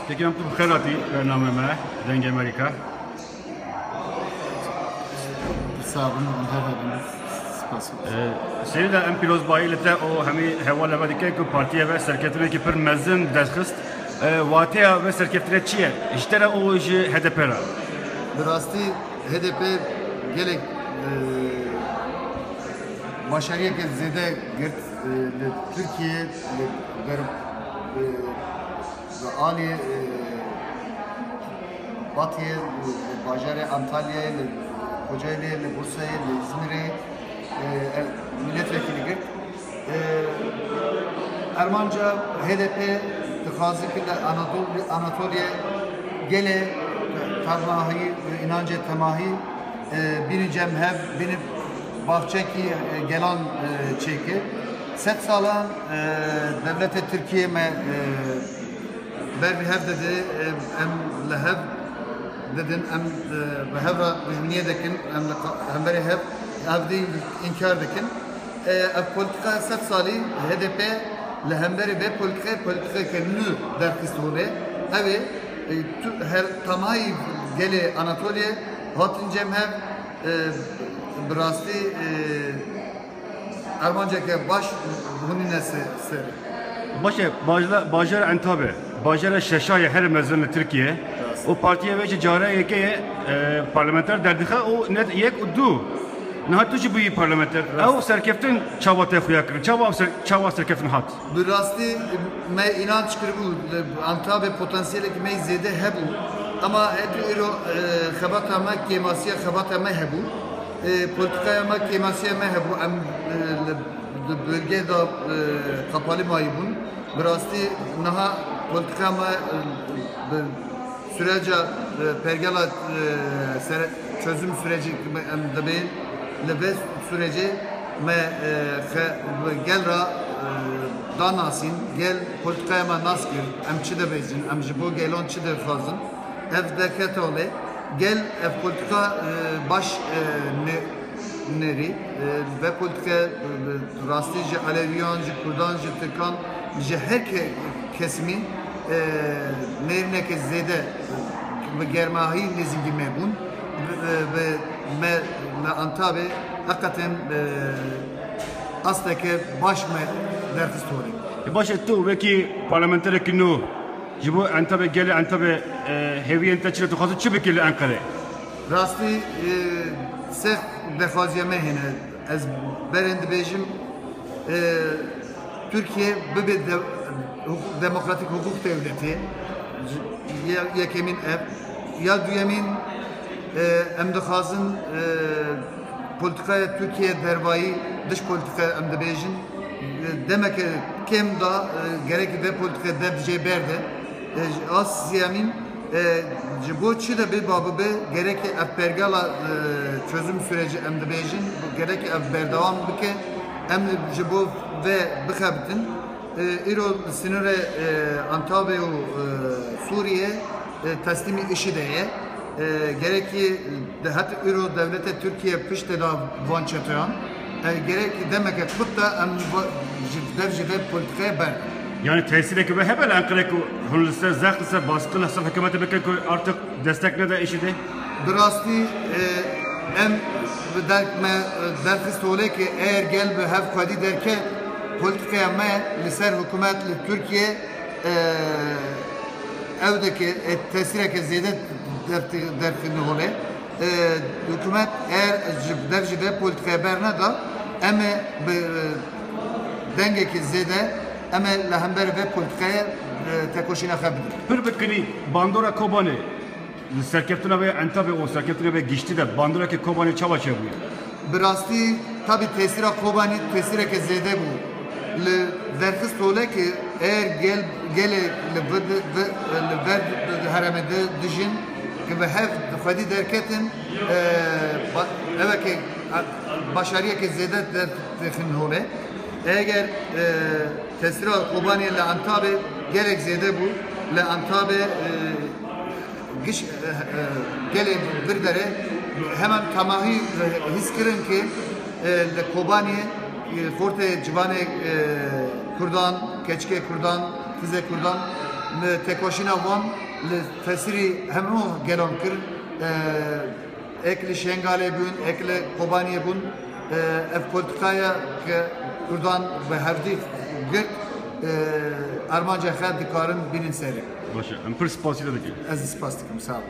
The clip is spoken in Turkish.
Peki tu xeraty bernameme Deng Amerika. Sağ olun, onlara spas. Seni de em piloz bayilete o hemi hevala vedike ku partiye ve serketine ki pir mezin destxist. Vatiya ve serketine çiye? İşte o ji HDP ra. Birasti HDP gelek başarıya ki zede girt Türkiye garip Ali Batı'ya, Bajar'a, Antalya'ya, Kocaeli'ye, Bursa'ya, İzmir'e milletvekili girt. Ermanca HDP tıkazıkıyla Anadolu'ya gele tarlahi, inancı temahi bini cemhev, bini bahçeki gelan çeki. Set salan devlete Türkiye me berbihev dedi em lehev dedin em behevra niye dekin em beri hev evdi inkar dekin politika set sali HDP lehemberi ve politika kendini derkist hole evi her tamay gele Anatolia hatin cemhev birasti Ermanca'ya baş huninesi seri. Bajar Antabe, Bajar Şeşaya her mezunlu Türkiye. O partiye ve cari yeke parlamenter derdiha o net yek udu. Nahat tuji bu parlamenter. O serkeftin çavate xuyakır. Çava serkeftin hat. Birasti me inanç kırbu Antabe potansiyeli ki me zede hebu. Ama etiro xabata ma kemasiye xabata ma hebu. Politikaya ma kemasiye ma hebu. Am bölgede kapalı mayibun. Birasti naha politika ma sürece pergala çözüm süreci de beyin lebe süreci me gel ra danasin gel politikaya ma naskir emçi de bezin emci bu gelon çi de fazın evde ketole gel politika baş neri ve politika rastici Aleviyancı Kurdancı Türkan her kesimin nerine ke zede ve germahi nezingi mebun ve me Antabe hakikaten aslaki baş me dert istorik. Baş etti veki parlamenter kinu jibu Antabe gele Antabe heviyen teçile tu xazı çibekili Ankara. Rasti sef defaziyeme hene ez berend bejim Türkiye böyle demokratik hukuk devleti yekemin ev ya düyemin emdixazın politikaya Türkiye dervayı dış politika emdibejin demek ki kim da gerek ve politika devce berde az siyamin bu çile bir babı be gerek pergala çözüm süreci emdibejin gerek berdavam bike emdi bu ve bıkabıtın İro sinire Antabe o Suriye teslimi işi deye gerekli dehat İro devlete Türkiye pişte da vançatayan gerekli demek ki bu da am devjide politikaya ber. Yani tesireki ve hebel Ankara'yı hunlise zaklise baskılı hasıl hükümete bekle artık destekle de işi de. Birasti em derkist ole ki eğer gel ve hev kadi derke politikaya me liser hükümet Türkiye evdeki tesireke ziyade derkini hole hükümet eğer devjide politikaya berne da eme denge ki ziyade eme lehember ve politikaya tekoşina xebidir. Bir bekini Bandora Kobani serkeftine ve Antabe o serkeftine ve geçti de Bandora ki Kobani çava çeviyor. Birasti tabi tesira Kobani tesireke ziyade bu. Derkist ole ki eğer gele ver haramede dijin ki ve hev fadi derketin evet ki başarıya ki zede derkin hole eğer tesira Kobani ile Antabe gerek zede bu le Antabe giş gele bir dere hemen tamahi hiskirin ki le Kobani Forte Civane Kurdan, Keçke Kurdan, Fize Kurdan tekoşina van li tesiri hemû gelon kir ekli şengale bun ekli kobaniye bun ev politikaya ke Kurdan ve hevdi gırt armanca xed dikarin binin seri. Başı. Em pır spasiyla dikey. Ez spas dikim sağ ol.